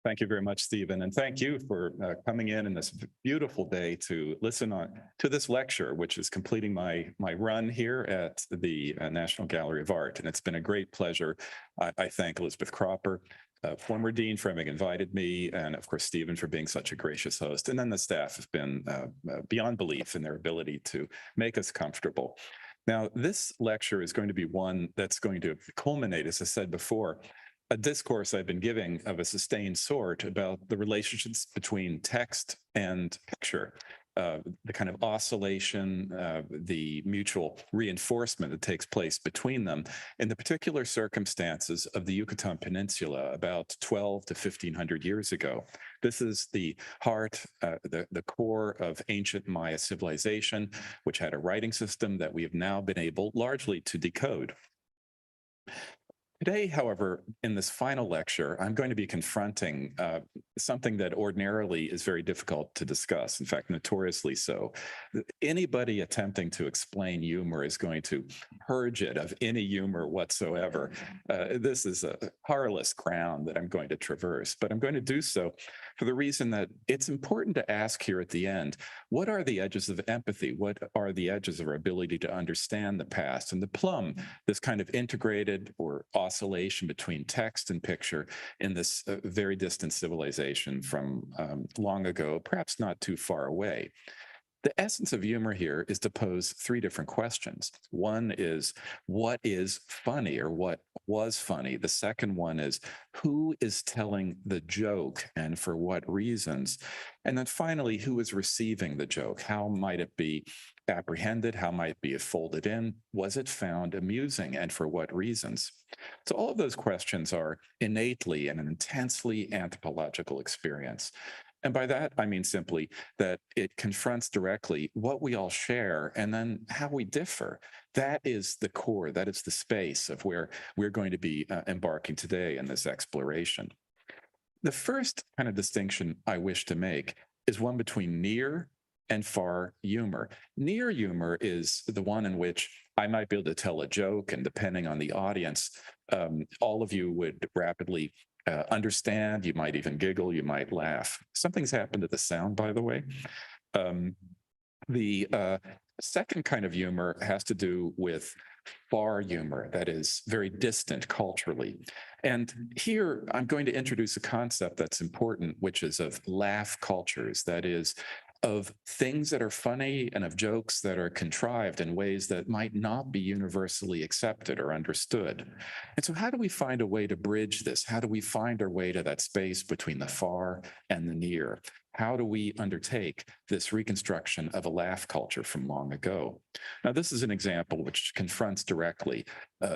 Thank you very much, Stephen. And thank you for coming in this beautiful day to listen to this lecture, which is completing my run here at the National Gallery of Art. And it's been a great pleasure. I thank Elizabeth Cropper, former dean, for having invited me, and of course, Stephen, for being such a gracious host. And then the staff have been beyond belief in their ability to make us comfortable. Now, this lecture is going to be one that's going to culminate, as I said before, a discourse I've been giving of a sustained sort about the relationships between text and picture, the kind of oscillation, the mutual reinforcement that takes place between them in the particular circumstances of the Yucatan Peninsula about 12 to 1500 years ago. This is the heart, the core of ancient Maya civilization, which had a writing system that we have now been able largely to decode. Today, however, in this final lecture, I'm going to be confronting something that ordinarily is very difficult to discuss, in fact, notoriously so. Anybody attempting to explain humor is going to purge it of any humor whatsoever. This is a perilous ground that I'm going to traverse, but I'm going to do so for the reason that it's important to ask here at the end, what are the edges of empathy? What are the edges of our ability to understand the past and to plumb this kind of integrated or oscillation between text and picture in this very distant civilization from long ago, perhaps not too far away? The essence of humor here is to pose three different questions. One is, what is funny, or what was funny? The second one is, who is telling the joke and for what reasons? And then finally, who is receiving the joke? How might it be apprehended? How might it be folded in? Was it found amusing, and for what reasons? So all of those questions are innately and an intensely anthropological experience. And by that, I mean simply that it confronts directly what we all share and then how we differ. That is the core, that is the space of where we're going to be embarking today in this exploration. The first kind of distinction I wish to make is one between near and far humor. Near humor is the one in which I might be able to tell a joke, and depending on the audience, all of you would rapidly understand, you might even giggle, you might laugh. Something's happened to the sound, by the way. The second kind of humor has to do with far humor, that is very distant culturally. And here I'm going to introduce a concept that's important, which is of laugh cultures, that is, of things that are funny and of jokes that are contrived in ways that might not be universally accepted or understood. And so how do we find a way to bridge this? How do we find our way to that space between the far and the near? How do we undertake this reconstruction of a laugh culture from long ago? Now, this is an example which confronts directly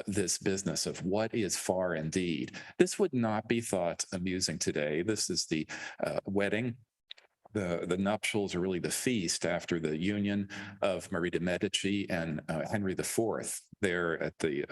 this business of what is far indeed. This would not be thought amusing today. This is the wedding. The nuptials are really the feast after the union of Marie de Medici and Henry IV there at the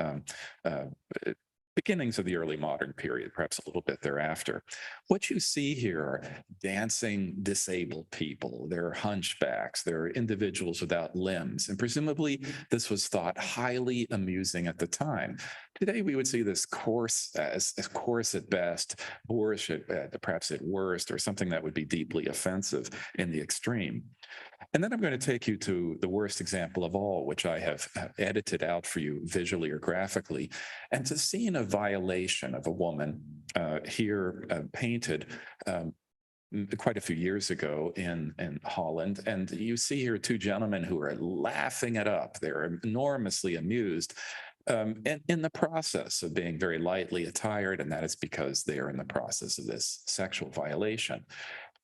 beginnings of the early modern period, perhaps a little bit thereafter. What you see here are dancing disabled people. There are hunchbacks. There are individuals without limbs. And presumably this was thought highly amusing at the time. Today we would see this coarse, as coarse at best, boorish at perhaps at worst, or something that would be deeply offensive in the extreme. And then I'm going to take you to the worst example of all, which I have edited out for you visually or graphically. And it's a scene of violation of a woman here painted quite a few years ago in Holland. And you see here two gentlemen who are laughing it up. They're enormously amused. And in the process of being very lightly attired, and that is because they are in the process of this sexual violation.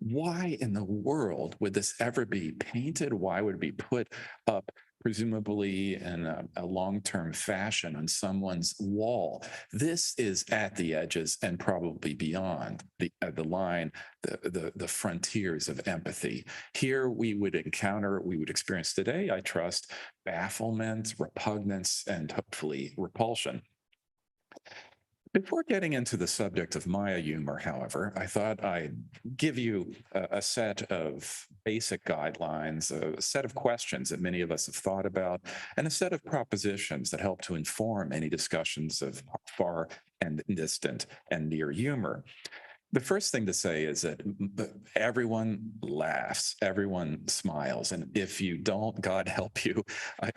Why in the world would this ever be painted? Why would it be put up, presumably in a long-term fashion, on someone's wall? This is at the edges and probably beyond the line, the frontiers of empathy. Here we would experience today, I trust, bafflement, repugnance, and hopefully repulsion. Before getting into the subject of Maya humor, however, I thought I'd give you a set of basic guidelines, a set of questions that many of us have thought about, and a set of propositions that help to inform any discussions of far and distant and near humor. The first thing to say is that everyone laughs, everyone smiles. And if you don't, God help you.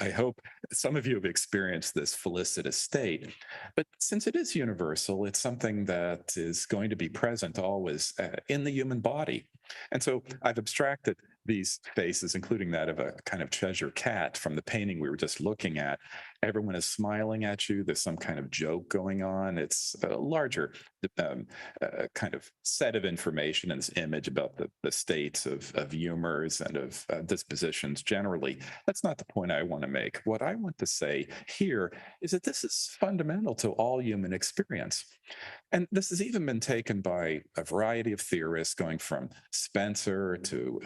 I hope some of you have experienced this felicitous state. But since it is universal, it's something that is going to be present always in the human body. And so I've abstracted these faces, including that of a kind of Cheshire cat from the painting we were just looking at. Everyone is smiling at you. There's some kind of joke going on. It's a larger kind of set of information in this image about the states of humors and of dispositions generally. That's not the point I want to make. What I want to say here is that this is fundamental to all human experience. And this has even been taken by a variety of theorists, going from Spencer to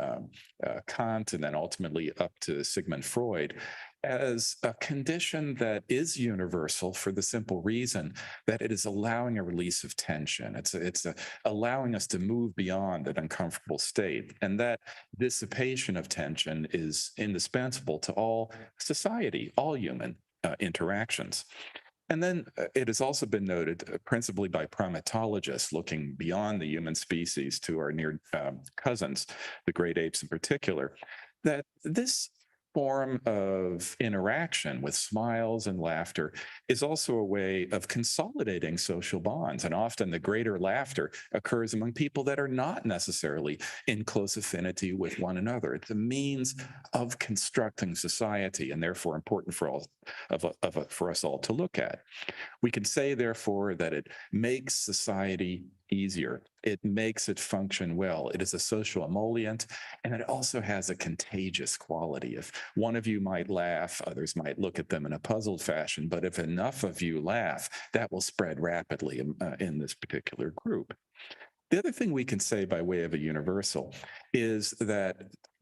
Kant, and then ultimately up to Sigmund Freud, as a condition that is universal for the simple reason that it is allowing a release of tension. It's allowing us to move beyond an uncomfortable state. And that dissipation of tension is indispensable to all society, all human interactions. And then it has also been noted, principally by primatologists looking beyond the human species to our near cousins, the great apes in particular, that this form of interaction with smiles and laughter is also a way of consolidating social bonds. And often the greater laughter occurs among people that are not necessarily in close affinity with one another. It's a means of constructing society, and therefore important for all for us all to look at. We can say, therefore, that it makes society easier. It makes it function well. It is a social emollient, and it also has a contagious quality. If one of you might laugh, others might look at them in a puzzled fashion, but if enough of you laugh, that will spread rapidly in this particular group. The other thing we can say by way of a universal is that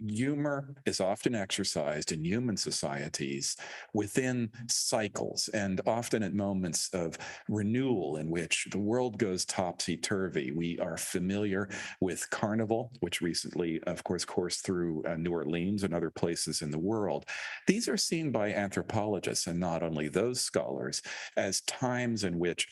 humor is often exercised in human societies within cycles, and often at moments of renewal in which the world goes topsy-turvy. We are familiar with Carnival, which recently, of course, coursed through New Orleans and other places in the world. These are seen by anthropologists, and not only those scholars, as times in which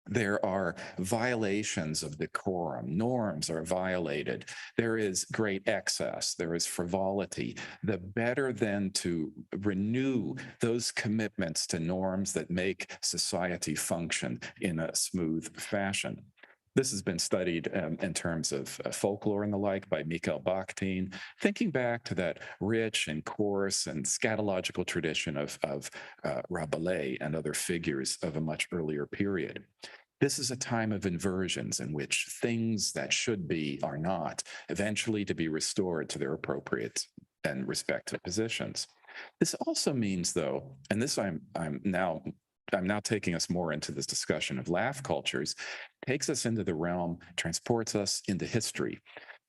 there are violations of decorum. Norms are violated. There is great excess. There is frivolity. The better then to renew those commitments to norms that make society function in a smooth fashion. This has been studied in terms of folklore and the like by Mikhail Bakhtin, thinking back to that rich and coarse and scatological tradition of Rabelais and other figures of a much earlier period. This is a time of inversions in which things that should be are not, eventually to be restored to their appropriate and respective positions. This also means, though, and this I'm now taking us more into this discussion of laugh cultures, takes us into the realm, transports us into history.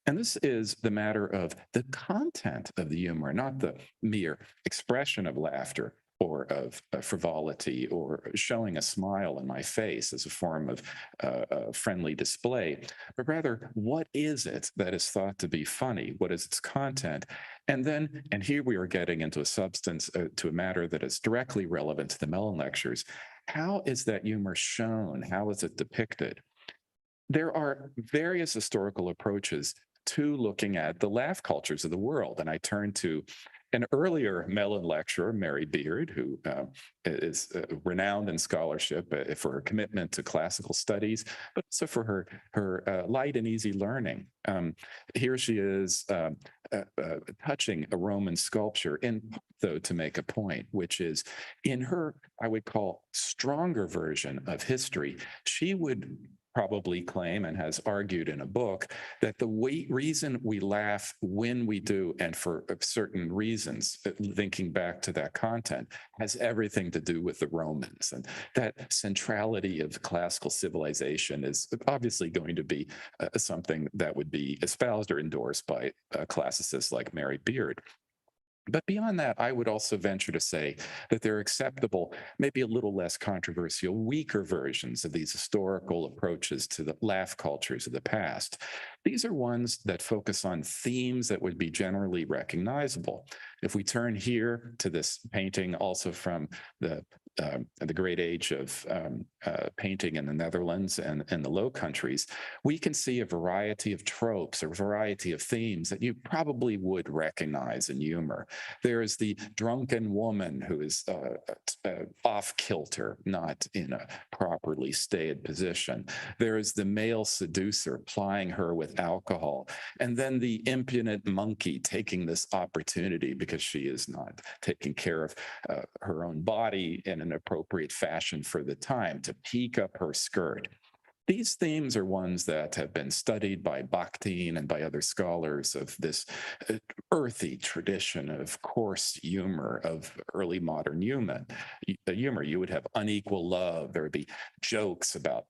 And this is the matter of the content of the humor, not the mere expression of laughter or of frivolity or showing a smile in my face as a form of friendly display, but rather, what is it that is thought to be funny? What is its content? And then, and here we are getting into a substance, to a matter that is directly relevant to the Mellon Lectures. How is that humor shown? How is it depicted? There are various historical approaches to looking at the laugh cultures of the world. And I turn to an earlier Mellon lecturer, Mary Beard, who is renowned in scholarship for her commitment to classical studies, but also for her light and easy learning. Here she is touching a Roman sculpture, in part, though, to make a point, which is in her, I would call, stronger version of history, she would probably claim, and has argued in a book, that the reason we laugh when we do, and for certain reasons, thinking back to that content, has everything to do with the Romans. And that centrality of classical civilization is obviously going to be something that would be espoused or endorsed by classicists like Mary Beard. But beyond that, I would also venture to say that there are acceptable, maybe a little less controversial, weaker versions of these historical approaches to the laugh cultures of the past. These are ones that focus on themes that would be generally recognizable. If we turn here to this painting, also from the the great age of painting in the Netherlands and the Low Countries, we can see a variety of tropes or a variety of themes that you probably would recognize in humor. There is the drunken woman who is off kilter, not in a properly stayed position. There is the male seducer plying her with alcohol, and then the impudent monkey taking this opportunity because she is not taking care of her own body in an appropriate fashion for the time to peek up her skirt. These themes are ones that have been studied by Bakhtin and by other scholars of this earthy tradition of coarse humor of early modern humor. You would have unequal love. There would be jokes about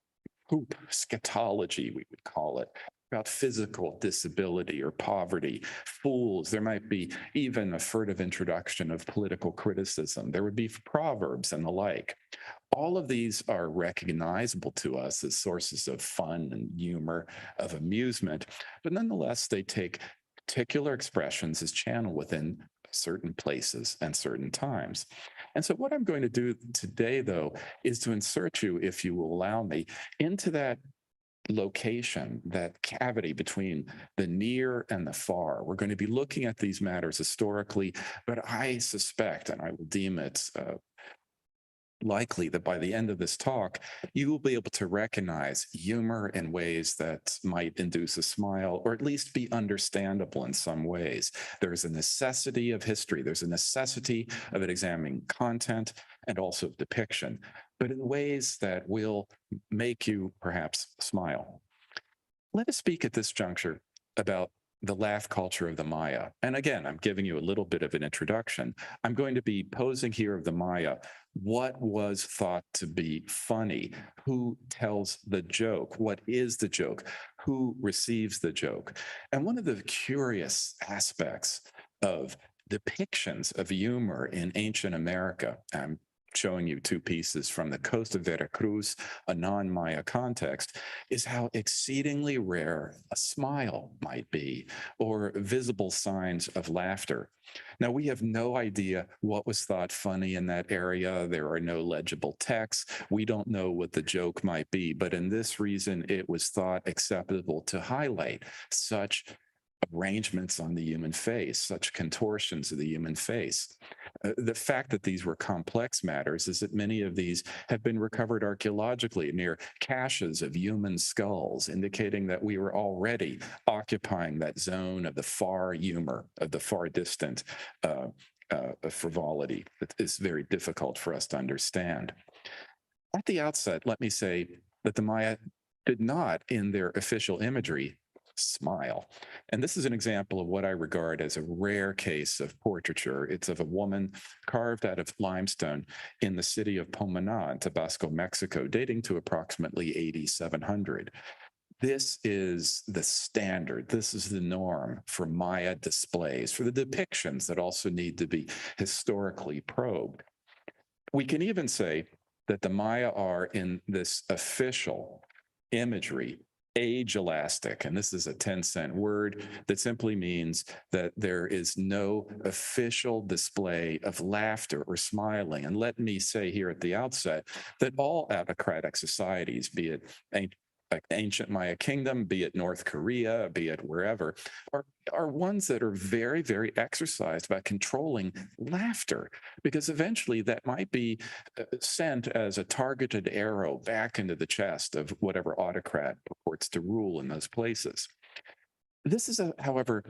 poop, scatology, we would call it, about physical disability or poverty, fools. There might be even a furtive introduction of political criticism. There would be proverbs and the like. All of these are recognizable to us as sources of fun and humor, of amusement, but nonetheless, they take particular expressions as channeled within certain places and certain times. And so what I'm going to do today, though, is to insert you, if you will allow me, into that location, that cavity between the near and the far. We're going to be looking at these matters historically, but I suspect, and I will deem it likely that by the end of this talk, you will be able to recognize humor in ways that might induce a smile, or at least be understandable in some ways. There's a necessity of history. There's a necessity of examining content and also depiction, but in ways that will make you perhaps smile. Let us speak at this juncture about the laugh culture of the Maya. And again, I'm giving you a little bit of an introduction. I'm going to be posing here of the Maya what was thought to be funny, who tells the joke, what is the joke, who receives the joke. And one of the curious aspects of depictions of humor in ancient America, I'm showing you two pieces from the coast of Veracruz, a non-Maya context, is how exceedingly rare a smile might be, or visible signs of laughter. Now, we have no idea what was thought funny in that area. There are no legible texts. We don't know what the joke might be, but in this reason, it was thought acceptable to highlight such arrangements on the human face, such contortions of the human face. The fact that these were complex matters is that many of these have been recovered archaeologically near caches of human skulls, indicating that we were already occupying that zone of the far humor, of the far distant frivolity that is very difficult for us to understand. At the outset, let me say that the Maya did not, in their official imagery, smile. And this is an example of what I regard as a rare case of portraiture. It's of a woman carved out of limestone in the city of Pomana in Tabasco, Mexico, dating to approximately 8700. This is the standard. This is the norm for Maya displays, for the depictions that also need to be historically probed. We can even say that the Maya are, in this official imagery, age elastic. And this is a 10-cent word that simply means that there is no official display of laughter or smiling. And let me say here at the outset that all autocratic societies, be it ancient Maya kingdom, be it North Korea, be it wherever, are ones that are very, very exercised about controlling laughter, because eventually that might be sent as a targeted arrow back into the chest of whatever autocrat purports to rule in those places. This is, however,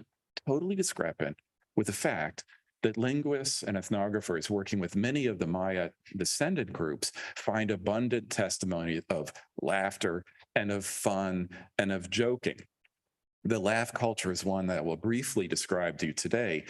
totally discrepant with the fact that linguists and ethnographers working with many of the Maya descended groups find abundant testimony of laughter and of fun and of joking. The laugh culture is one that I will briefly describe to you today,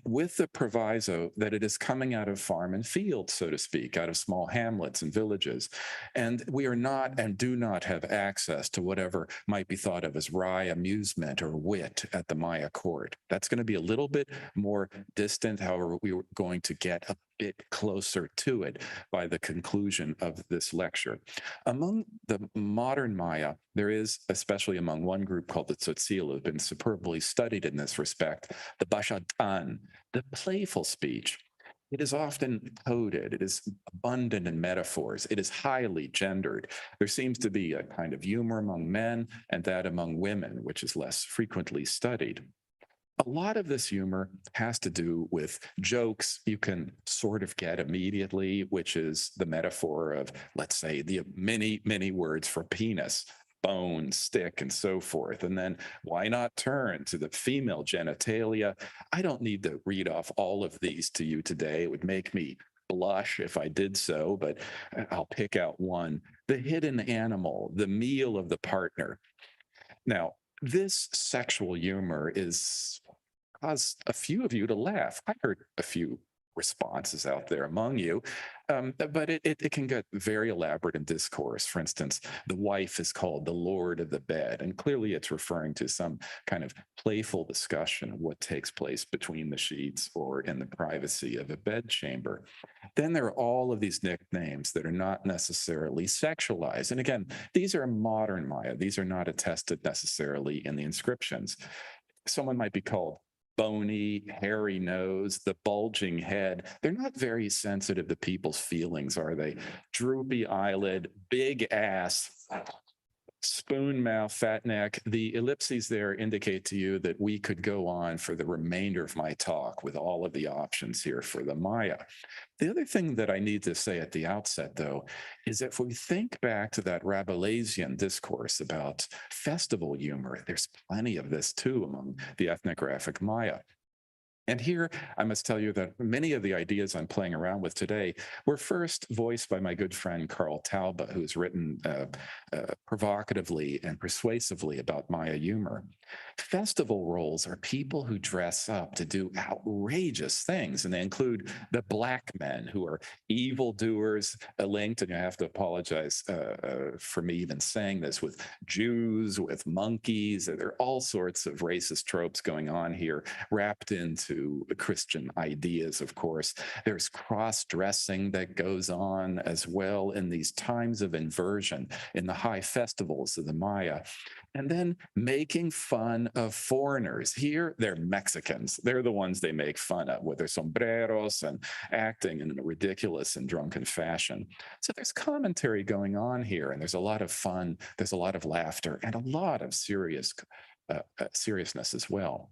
with the proviso that it is coming out of farm and field, so to speak, out of small hamlets and villages. And we are not and do not have access to whatever might be thought of as wry amusement or wit at the Maya court. That's going to be a little bit more distant. However, we were going to get a bit closer to it by the conclusion of this lecture. Among the modern Maya, there is, especially among one group called the Tzotzil, who have been superbly studied in this respect, the Bashatan, the playful speech. It is often coded. It is abundant in metaphors. It is highly gendered. There seems to be a kind of humor among men and that among women, which is less frequently studied. A lot of this humor has to do with jokes you can sort of get immediately, which is the metaphor of, let's say, the many, many words for penis, bone, stick, and so forth. And then why not turn to the female genitalia? I don't need to read off all of these to you today. It would make me blush if I did so, but I'll pick out one. The hidden animal, the meal of the partner. Now, this sexual humor is caused a few of you to laugh. I heard a few responses out there among you, but it can get very elaborate in discourse. For instance, the wife is called the Lord of the Bed, and clearly it's referring to some kind of playful discussion of what takes place between the sheets or in the privacy of a bedchamber. Then there are all of these nicknames that are not necessarily sexualized. And again, these are modern Maya. These are not attested necessarily in the inscriptions. Someone might be called bony, hairy nose, the bulging head. They're not very sensitive to people's feelings, are they? Droopy eyelid, big ass, spoon mouth, fat neck. The ellipses there indicate to you that we could go on for the remainder of my talk with all of the options here for the Maya. The other thing that I need to say at the outset, though, is if we think back to that Rabelaisian discourse about festival humor, there's plenty of this too among the ethnographic Maya. And here, I must tell you that many of the ideas I'm playing around with today were first voiced by my good friend Carl Talbot, who's written provocatively and persuasively about Maya humor. Festival roles are people who dress up to do outrageous things, and they include the black men, who are evildoers linked, and I have to apologize for me even saying this, with Jews, with monkeys. There are all sorts of racist tropes going on here, wrapped into Christian ideas, of course. There's cross-dressing that goes on as well in these times of inversion in the high festivals of the Maya. And then making fun of foreigners. Here, they're Mexicans. They're the ones they make fun of with their sombreros and acting in a ridiculous and drunken fashion. So there's commentary going on here, and there's a lot of fun, there's a lot of laughter, and a lot of seriousness as well.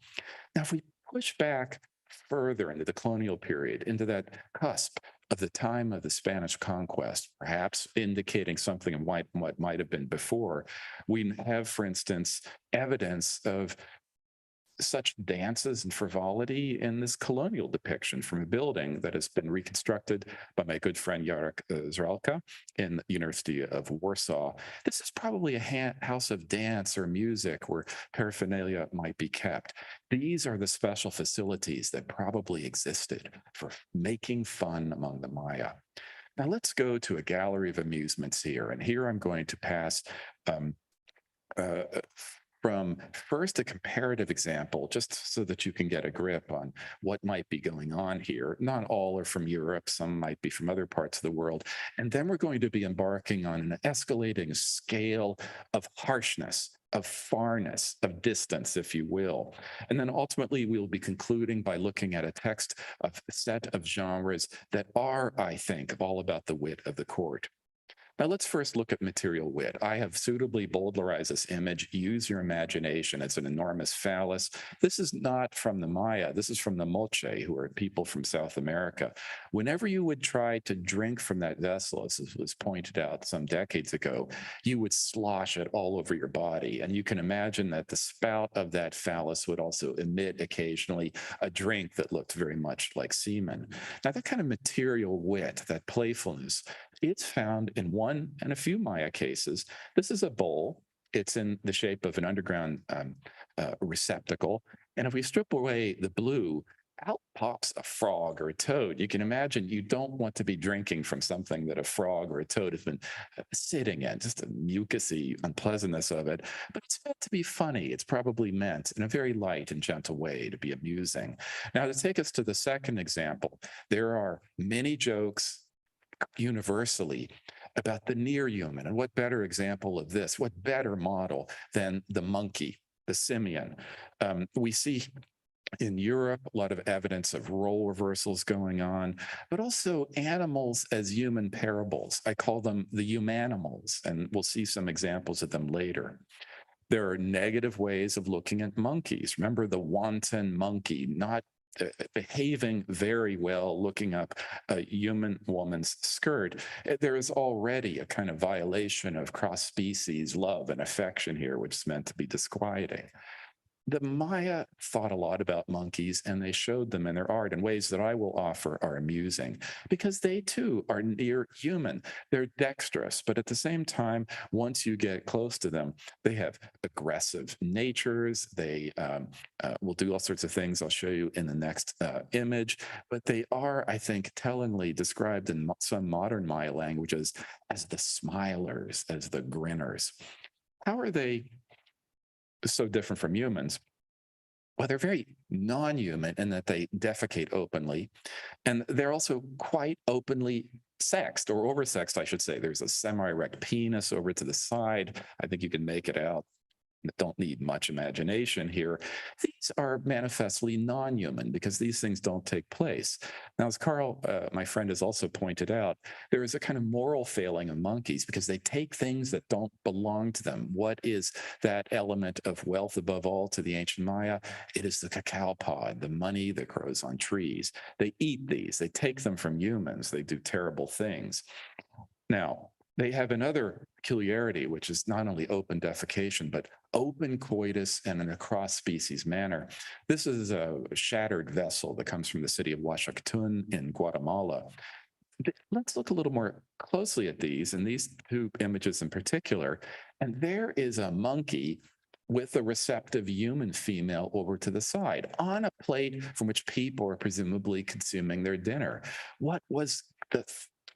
Now, if we push back further into the colonial period, into that cusp of the time of the Spanish conquest, perhaps indicating something of what might have been before, we have, for instance, evidence of such dances and frivolity in this colonial depiction from a building that has been reconstructed by my good friend Jarek Zralka in the University of Warsaw. This is probably a house of dance or music where paraphernalia might be kept. These are the special facilities that probably existed for making fun among the Maya. Now let's go to a gallery of amusements here. And here I'm going to pass from first a comparative example, just so that you can get a grip on what might be going on here. Not all are from Europe, some might be from other parts of the world. And then we're going to be embarking on an escalating scale of harshness, of farness, of distance, if you will. And then ultimately, we'll be concluding by looking at a set of genres that are, I think, all about the wit of the court. Now, let's first look at material wit. I have suitably bowdlerized this image. Use your imagination. It's an enormous phallus. This is not from the Maya. This is from the Moche, who are people from South America. Whenever you would try to drink from that vessel, as was pointed out some decades ago, you would slosh it all over your body. And you can imagine that the spout of that phallus would also emit occasionally a drink that looked very much like semen. Now, that kind of material wit, that playfulness, it's found in one and a few Maya cases. This is a bowl. It's in the shape of an underground receptacle. And if we strip away the blue, out pops a frog or a toad. You can imagine you don't want to be drinking from something that a frog or a toad has been sitting in, just the mucusy unpleasantness of it. But it's meant to be funny. It's probably meant in a very light and gentle way to be amusing. Now, to take us to the second example, there are many jokes universally about the near human. And what better example of this, what better model than the monkey, the simian? We see In Europe, a lot of evidence of role reversals going on, but also animals as human parables. I call them the humanimals, and we'll see some examples of them later. There are negative ways of looking at monkeys. Remember the wanton monkey, not behaving very well, looking up a human woman's skirt. There is already a kind of violation of cross-species love and affection here, which is meant to be disquieting. The Maya thought a lot about monkeys, and they showed them in their art in ways that I will offer are amusing, because they too are near human. They're dexterous, but at the same time, once you get close to them, they have aggressive natures. They will do all sorts of things I'll show you in the next image, but they are, I think, tellingly described in some modern Maya languages as the smilers, as the grinners. How are they so different from humans? Well, they're very non-human in that they defecate openly, and they're also quite openly sexed, or oversexed, I should say. There's a semi-erect penis over to the side. I think you can make it out. Don't need much imagination here. These are manifestly non-human because these things don't take place. Now, as Carl, my friend, has also pointed out, there is a kind of moral failing of monkeys because they take things that don't belong to them. What is that element of wealth above all to the ancient Maya? It is the cacao pod, the money that grows on trees. They eat these. They take them from humans. They do terrible things. Now, they have another peculiarity, which is not only open defecation, but open coitus and in a cross-species manner. This is a shattered vessel that comes from the city of Huachactun in Guatemala. Let's look a little more closely at these, and these two images in particular. And there is a monkey with a receptive human female over to the side on a plate from which people are presumably consuming their dinner. What was the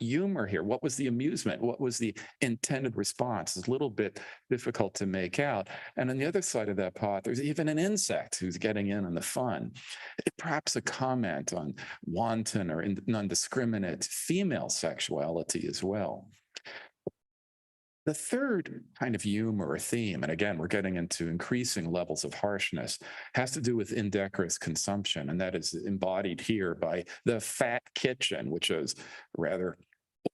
humor here? What was the amusement? What was the intended response? It's a little bit difficult to make out. And on the other side of that pot, there's even an insect who's getting in on the fun. Perhaps a comment on wanton or non-discriminate female sexuality as well. The third kind of humor or theme, and again, we're getting into increasing levels of harshness, has to do with indecorous consumption, and that is embodied here by the fat kitchen, which is rather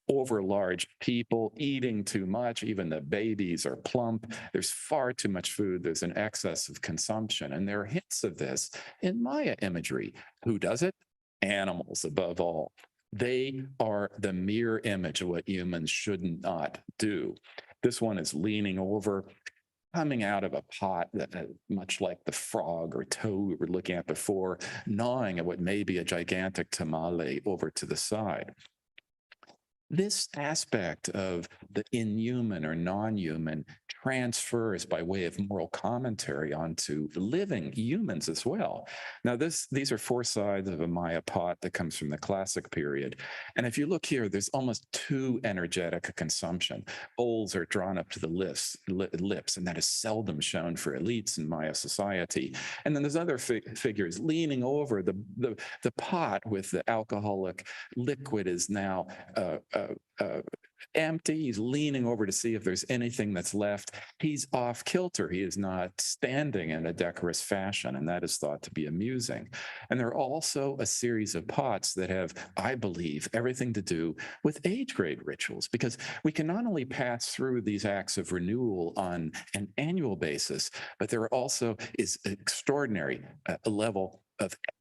overlarge people eating too much. Even the babies are plump. There's far too much food. There's an excess of consumption, and there are hints of this in Maya imagery. Who does it? Animals, above all. They are the mirror image of what humans should not do. This one is leaning over, coming out of a pot that, much like the frog or toad we were looking at before, gnawing at what may be a gigantic tamale over to the side. This aspect of the inhuman or non-human transfers by way of moral commentary onto living humans as well. Now, these are four sides of a Maya pot that comes from the classic period. And if you look here, there's almost too energetic a consumption. Bowls are drawn up to the lips, and that is seldom shown for elites in Maya society. And then there's other figures leaning over the pot with the alcoholic liquid is now empty. He's leaning over to see if there's anything that's left. He's off kilter. He is not standing in a decorous fashion, and that is thought to be amusing. And there are also a series of pots that have, I believe, everything to do with age grade rituals, because we can not only pass through these acts of renewal on an annual basis, but there also is an extraordinary level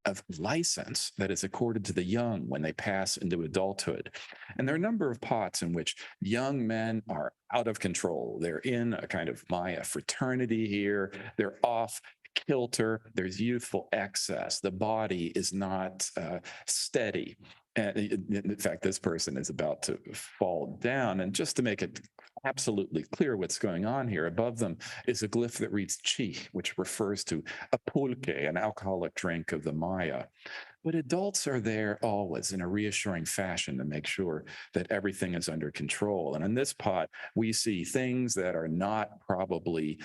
of license that is accorded to the young when they pass into adulthood. And there are a number of pots in which young men are out of control. They're in a kind of Maya fraternity here. They're off kilter. There's youthful excess. The body is not steady. And in fact, this person is about to fall down. And just to make it absolutely clear what's going on here, above them is a glyph that reads chi, which refers to a pulque, an alcoholic drink of the Maya. But adults are there always in a reassuring fashion to make sure that everything is under control. And in this pot, we see things that are not probably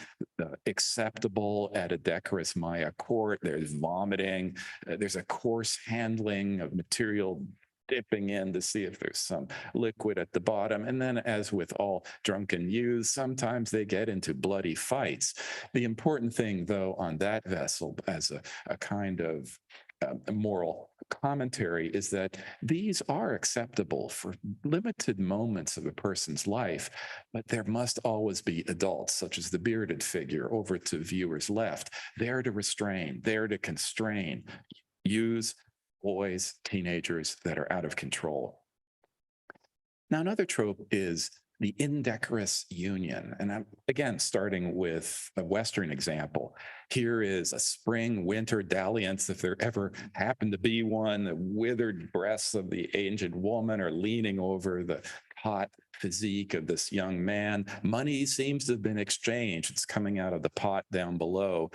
acceptable at a decorous Maya court. There's vomiting. There's a coarse handling of material dipping in to see if there's some liquid at the bottom. And then, as with all drunken youths, sometimes they get into bloody fights. The important thing, though, on that vessel, as a kind of moral commentary, is that these are acceptable for limited moments of a person's life, but there must always be adults, such as the bearded figure over to viewers left, there to restrain, there to constrain, use boys, teenagers that are out of control. Now, another trope is the indecorous union. And I'm, again, starting with a Western example. Here is a spring-winter dalliance, if there ever happened to be one. The withered breasts of the aged woman are leaning over the hot physique of this young man. Money seems to have been exchanged. It's coming out of the pot down below.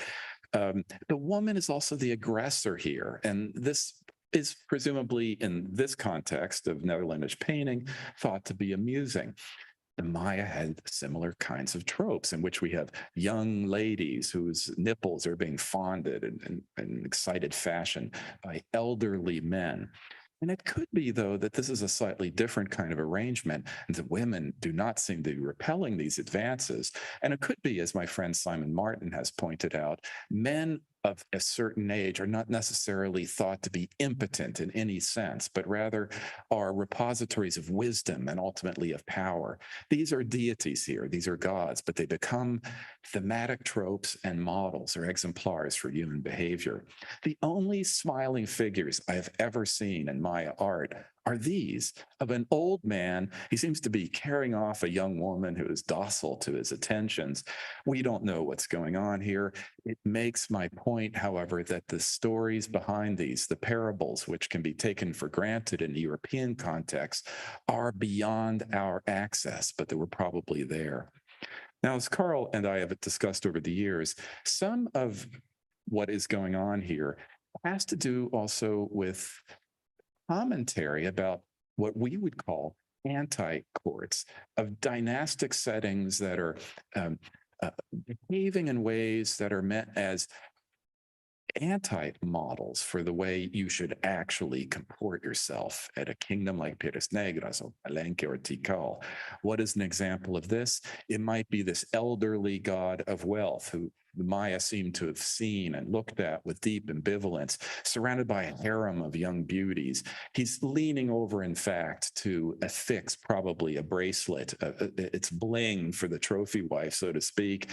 The woman is also the aggressor here. And this is presumably, in this context of Netherlandish painting, thought to be amusing. The Maya had similar kinds of tropes in which we have young ladies whose nipples are being fondled in excited fashion by elderly men. And it could be, though, that this is a slightly different kind of arrangement, and the women do not seem to be repelling these advances. And it could be, as my friend Simon Martin has pointed out, men of a certain age are not necessarily thought to be impotent in any sense, but rather are repositories of wisdom and ultimately of power. These are deities here, these are gods, but they become thematic tropes and models or exemplars for human behavior. The only smiling figures I have ever seen in Maya art are these of an old man. He seems to be carrying off a young woman who is docile to his attentions. We don't know what's going on here. It makes my point, however, that the stories behind these, the parables, which can be taken for granted in the European context, are beyond our access, but they were probably there. Now, as Carl and I have discussed over the years, some of what is going on here has to do also with commentary about what we would call anti-courts, of dynastic settings that are behaving in ways that are meant as anti-models for the way you should actually comport yourself at a kingdom like Piedras Negras or Palenque or Tikal. What is an example of this? It might be this elderly god of wealth who the Maya seem to have seen and looked at with deep ambivalence, surrounded by a harem of young beauties. He's leaning over, in fact, to affix probably a bracelet. It's bling for the trophy wife, so to speak.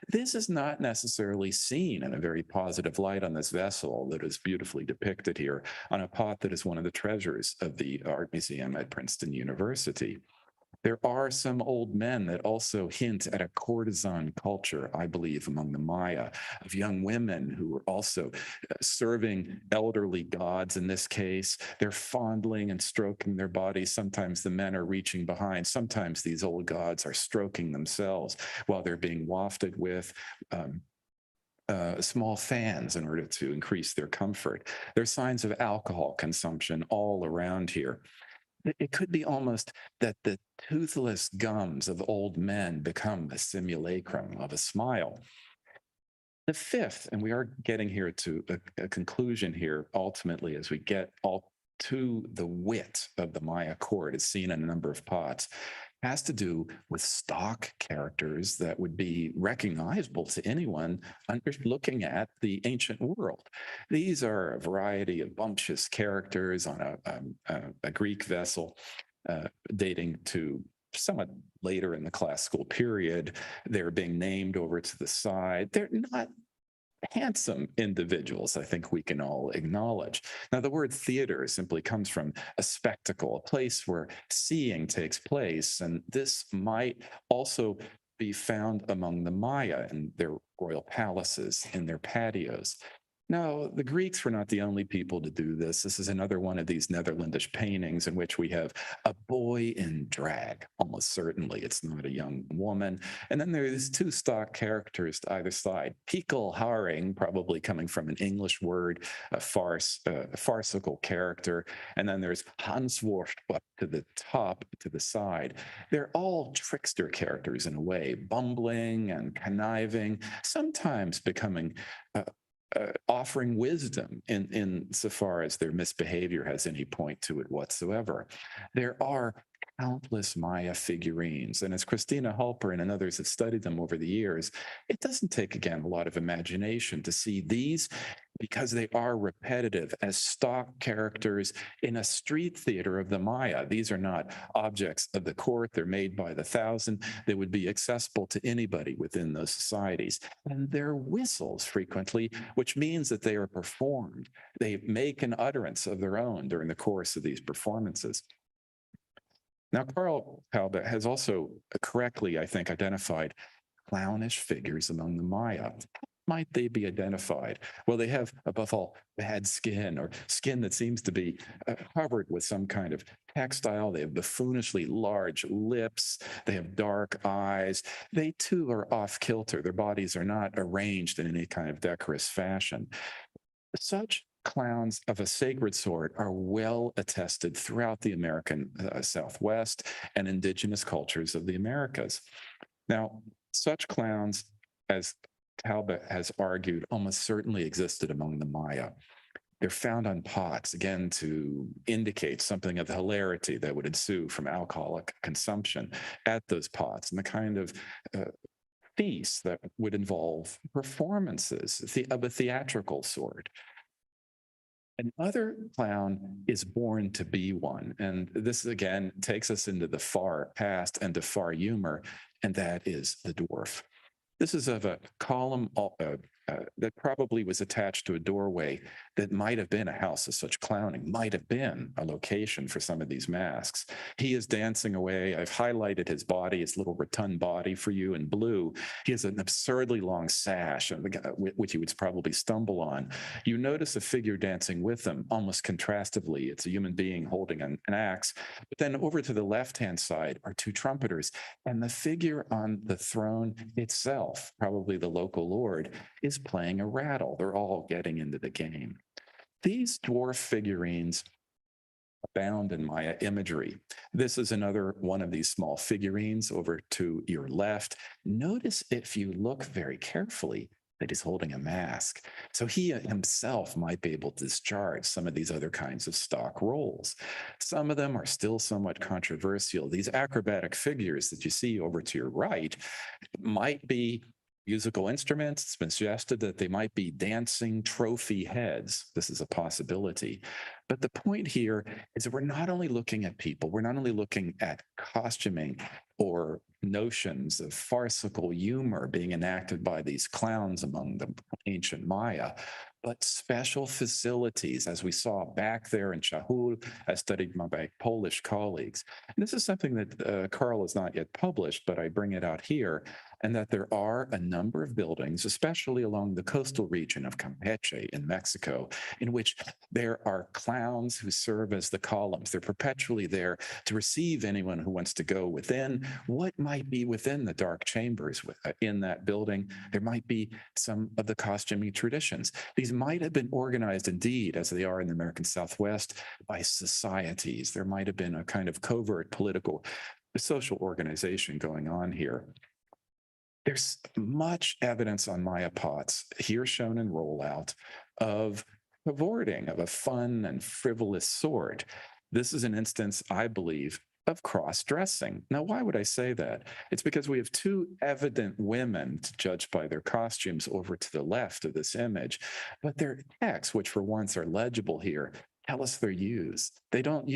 This is not necessarily seen in a very positive light on this vessel that is beautifully depicted here on a pot that is one of the treasures of the Art Museum at Princeton University. There are some old men that also hint at a courtesan culture, I believe, among the Maya, of young women who are also serving elderly gods in this case. They're fondling and stroking their bodies. Sometimes the men are reaching behind. Sometimes these old gods are stroking themselves while they're being wafted with small fans in order to increase their comfort. There's signs of alcohol consumption all around here. It could be almost that the toothless gums of old men become a simulacrum of a smile. The fifth, and we are getting here to a conclusion here ultimately as we get all to the wit of the Maya court, as seen in a number of pots, has to do with stock characters that would be recognizable to anyone looking at the ancient world. These are a variety of bumptious characters on a Greek vessel dating to somewhat later in the classical period. They're being named over to the side. They're not handsome individuals, I think we can all acknowledge. Now, the word theater simply comes from a spectacle, a place where seeing takes place, and this might also be found among the Maya in their royal palaces, in their patios. Now, the Greeks were not the only people to do this. This is another one of these Netherlandish paintings in which we have a boy in drag. Almost certainly it's not a young woman. And then there's two stock characters to either side. Piekel Haring, probably coming from an English word, a farcical character. And then there's Hansworst up to the top, to the side. They're all trickster characters in a way, bumbling and conniving, sometimes becoming offering wisdom in so far as their misbehavior has any point to it whatsoever. There are countless Maya figurines. And as Christina Halperin and others have studied them over the years, it doesn't take, again, a lot of imagination to see these, because they are repetitive, as stock characters in a street theater of the Maya. These are not objects of the court. They're made by the thousand. They would be accessible to anybody within those societies. And they're whistles frequently, which means that they are performed. They make an utterance of their own during the course of these performances. Now, Carl Talbot has also correctly, I think, identified clownish figures among the Maya. How might they be identified? Well, they have, above all, bad skin, or skin that seems to be covered with some kind of textile. They have buffoonishly large lips. They have dark eyes. They, too, are off kilter. Their bodies are not arranged in any kind of decorous fashion. Such clowns of a sacred sort are well attested throughout the American Southwest and indigenous cultures of the Americas. Now, such clowns, as Talbot has argued, almost certainly existed among the Maya. They're found on pots, again, to indicate something of the hilarity that would ensue from alcoholic consumption at those pots, and the kind of feast that would involve performances of a theatrical sort. Another clown is born to be one. And this, again, takes us into the far past and to far humor, and that is the dwarf. This is of a column that probably was attached to a doorway that might have been a house of such clowning, might have been a location for some of these masks. He is dancing away. I've highlighted his body, his little rotund body for you in blue. He has an absurdly long sash, which he would probably stumble on. You notice a figure dancing with him, almost contrastively. It's a human being holding an axe. But then over to the left-hand side are two trumpeters, and the figure on the throne itself, probably the local lord, is playing a rattle. They're all getting into the game. These dwarf figurines abound in Maya imagery. This is another one of these small figurines over to your left. Notice, if you look very carefully, that he's holding a mask. So he himself might be able to discharge some of these other kinds of stock roles. Some of them are still somewhat controversial. These acrobatic figures that you see over to your right might be musical instruments. It's been suggested that they might be dancing trophy heads. This is a possibility. But the point here is that we're not only looking at people, we're not only looking at costuming or notions of farcical humor being enacted by these clowns among the ancient Maya, but special facilities, as we saw back there in Chahul, as studied by my Polish colleagues. And this is something that Carl has not yet published, but I bring it out here, and that there are a number of buildings, especially along the coastal region of Campeche in Mexico, in which there are clowns who serve as the columns. They're perpetually there to receive anyone who wants to go within. What might be within the dark chambers in that building? There might be some of the costuming traditions. These might have been organized indeed, as they are in the American Southwest, by societies. There might have been a kind of covert political, social organization going on here. There's much evidence on Maya pots, here shown in rollout, of cavorting of a fun and frivolous sort. This is an instance, I believe, of cross-dressing. Now, why would I say that? It's because we have two evident women, to judge by their costumes, over to the left of this image, but their texts, which for once are legible here, tell us they're used. They don't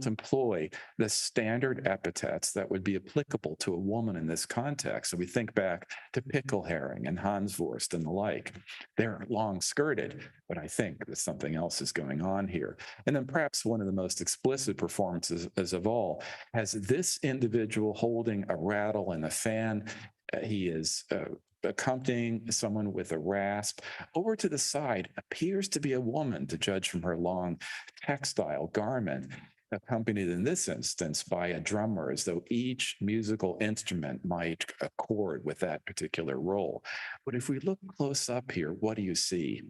employ the standard epithets that would be applicable to a woman in this context. So we think back to pickle herring and Hanswurst and the like. They're long-skirted, but I think that something else is going on here. And then perhaps one of the most explicit performances of all has this individual holding a rattle and a fan. He is accompanying someone with a rasp. Over to the side appears to be a woman, to judge from her long textile garment, accompanied in this instance by a drummer, as though each musical instrument might accord with that particular role. But if we look close up here, what do you see?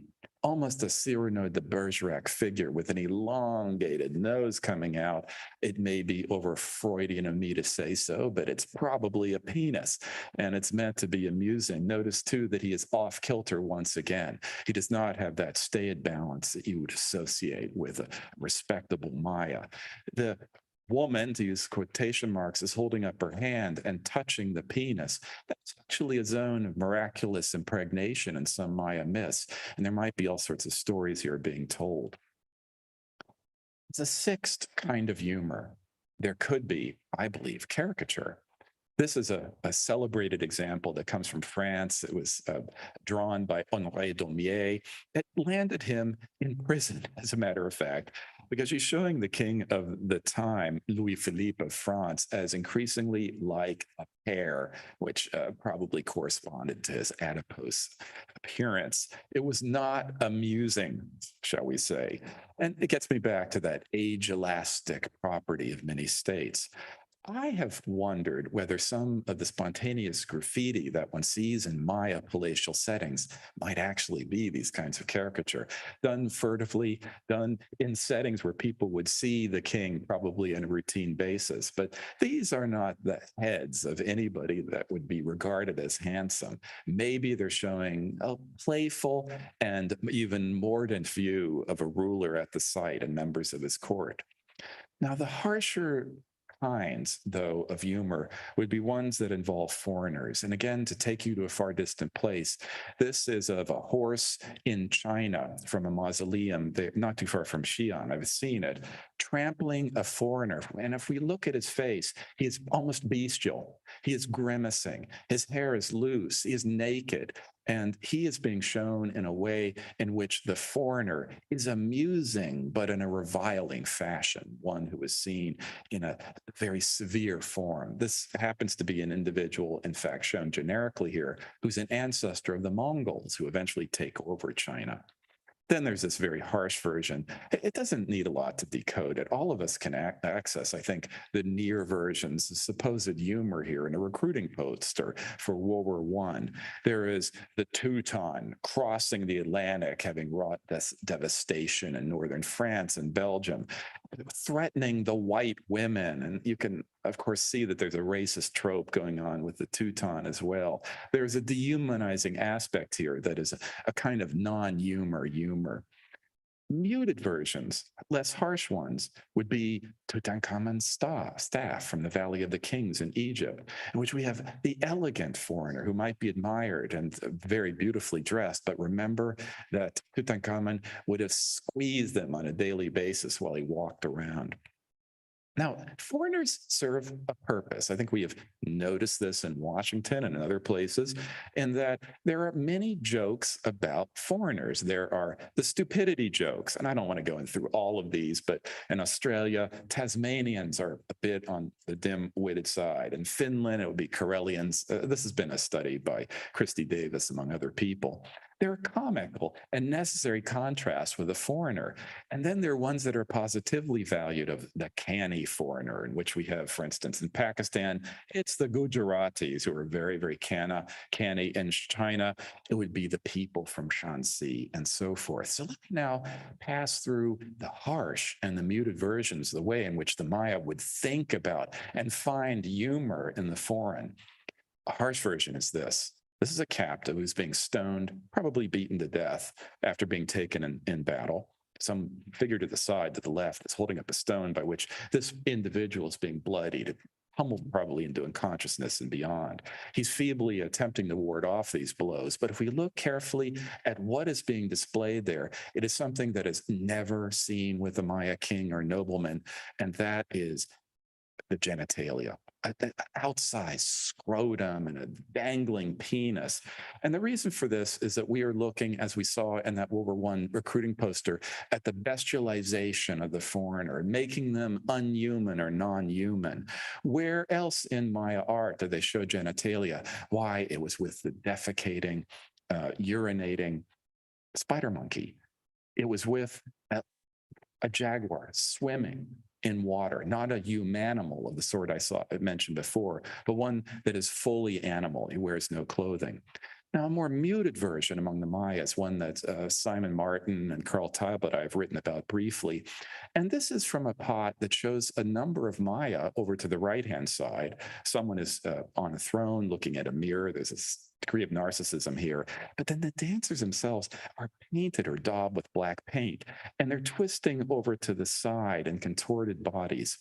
almost a Cyrano de Bergerac figure with an elongated nose coming out. It may be over Freudian of me to say so, but it's probably a penis, and it's meant to be amusing. Notice, too, that he is off kilter once again. He does not have that staid balance that you would associate with a respectable Maya. The woman, to use quotation marks, is holding up her hand and touching the penis. That's actually a zone of miraculous impregnation in some Maya myths. And there might be all sorts of stories here being told. It's a sixth kind of humor. There could be, I believe, caricature. This is a celebrated example that comes from France. It was drawn by Honoré Daumier. It landed him in prison, as a matter of fact, because he's showing the king of the time, Louis Philippe of France, as increasingly like a pear, which probably corresponded to his adipose appearance. It was not amusing, shall we say. And it gets me back to that age-elastic property of many states. I have wondered whether some of the spontaneous graffiti that one sees in Maya palatial settings might actually be these kinds of caricature, done furtively, done in settings where people would see the king probably on a routine basis. But these are not the heads of anybody that would be regarded as handsome. Maybe they're showing a playful and even mordant view of a ruler at the site and members of his court. Now, the harsher kinds, though, of humor would be ones that involve foreigners. And again, to take you to a far distant place, this is of a horse in China from a mausoleum not too far from Xi'an. I've seen it, trampling a foreigner. And if we look at his face, he is almost bestial. He is grimacing. His hair is loose. He is naked. And he is being shown in a way in which the foreigner is amusing, but in a reviling fashion, one who is seen in a very severe form. This happens to be an individual, in fact, shown generically here, who's an ancestor of the Mongols who eventually take over China. Then there's this very harsh version. It doesn't need a lot to decode it. All of us can access, I think, the near versions, the supposed humor here in a recruiting poster for World War I. There is the Teuton crossing the Atlantic, having wrought this devastation in northern France and Belgium, threatening the white women. And you can, of course, see that there's a racist trope going on with the Teuton as well. There's a dehumanizing aspect here that is a kind of non-humor humor. Muted versions, less harsh ones, would be Tutankhamun's staff from the Valley of the Kings in Egypt, in which we have the elegant foreigner who might be admired and very beautifully dressed. But remember that Tutankhamun would have squeezed them on a daily basis while he walked around. Now, foreigners serve a purpose. I think we have noticed this in Washington and in other places, in that there are many jokes about foreigners. There are the stupidity jokes, and I don't want to go through all of these, but in Australia, Tasmanians are a bit on the dim-witted side. In Finland, it would be Karelians. This has been a study by Christy Davis, among other people. They're comical and necessary contrast with a foreigner. And then there are ones that are positively valued of the canny foreigner, in which we have, for instance, in Pakistan, it's the Gujaratis who are very, very canny. In China, it would be the people from Shanxi and so forth. So let me now pass through the harsh and the muted versions, the way in which the Maya would think about and find humor in the foreign. A harsh version is this. This is a captive who's being stoned, probably beaten to death after being taken in battle. Some figure to the side, to the left, is holding up a stone by which this individual is being bloodied, humbled probably into unconsciousness and beyond. He's feebly attempting to ward off these blows. But if we look carefully at what is being displayed there, it is something that is never seen with a Maya king or nobleman, and that is the genitalia. An outsized scrotum and a dangling penis. And the reason for this is that we are looking, as we saw in that World War I recruiting poster, at the bestialization of the foreigner, making them unhuman or non-human. Where else in Maya art do they show genitalia? Why, it was with the defecating, urinating spider monkey. It was with a jaguar swimming in water, not a humanimal of the sort I mentioned before, but one that is fully animal. He wears no clothing. Now, a more muted version among the Mayas, one that Simon Martin and Carl Talbot I have written about briefly. And this is from a pot that shows a number of Maya over to the right-hand side. Someone is on a throne looking at a mirror. There's a degree of narcissism here. But then the dancers themselves are painted or daubed with black paint, and they're twisting over to the side in contorted bodies.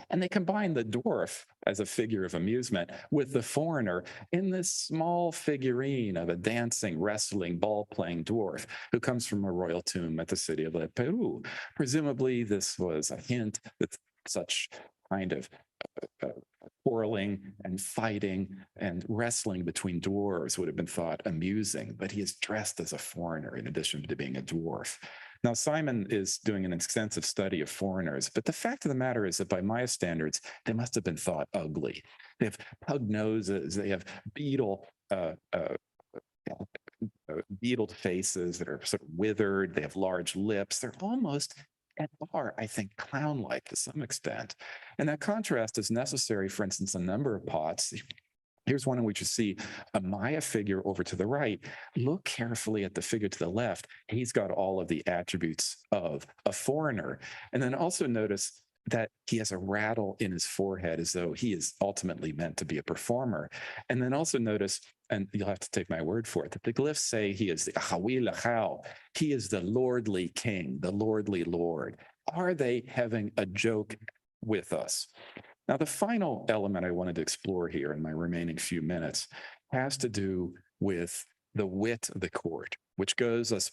And they combine the dwarf as a figure of amusement with the foreigner in this small figurine of a dancing, wrestling, ball-playing dwarf who comes from a royal tomb at the city of Peru. Presumably, this was a hint that such kind of quarreling and fighting and wrestling between dwarves would have been thought amusing, but he is dressed as a foreigner in addition to being a dwarf. Now, Simon is doing an extensive study of foreigners, but the fact of the matter is that by Maya standards, they must have been thought ugly. They have pug noses, they have beetled faces that are sort of withered, they have large lips, they're almost at are, I think, clown-like to some extent. And that contrast is necessary, for instance, a number of pots. Here's one in which you see a Maya figure over to the right. Look carefully at the figure to the left. He's got all of the attributes of a foreigner. And then also notice that he has a rattle in his forehead as though he is ultimately meant to be a performer. And then also notice, and you'll have to take my word for it, that the glyphs say he is the Ahawi Lachau. He is the lordly king, the lordly lord. Are they having a joke with us? Now, the final element I wanted to explore here in my remaining few minutes has to do with the wit of the court, which goes us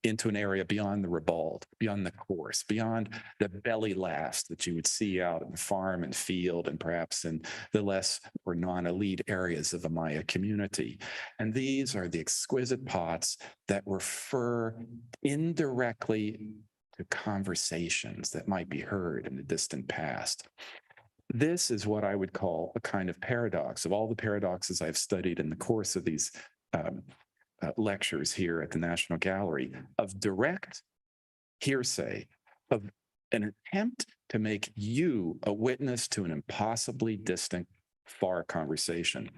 into an area beyond the ribald, beyond the coarse, beyond the belly laughs that you would see out in the farm and field and perhaps in the less or non-elite areas of the Maya community. And these are the exquisite pots that refer indirectly to conversations that might be heard in the distant past. This is what I would call a kind of paradox. Of all the paradoxes I've studied in the course of these lectures here at the National Gallery, of direct hearsay, of an attempt to make you a witness to an impossibly distant, far conversation.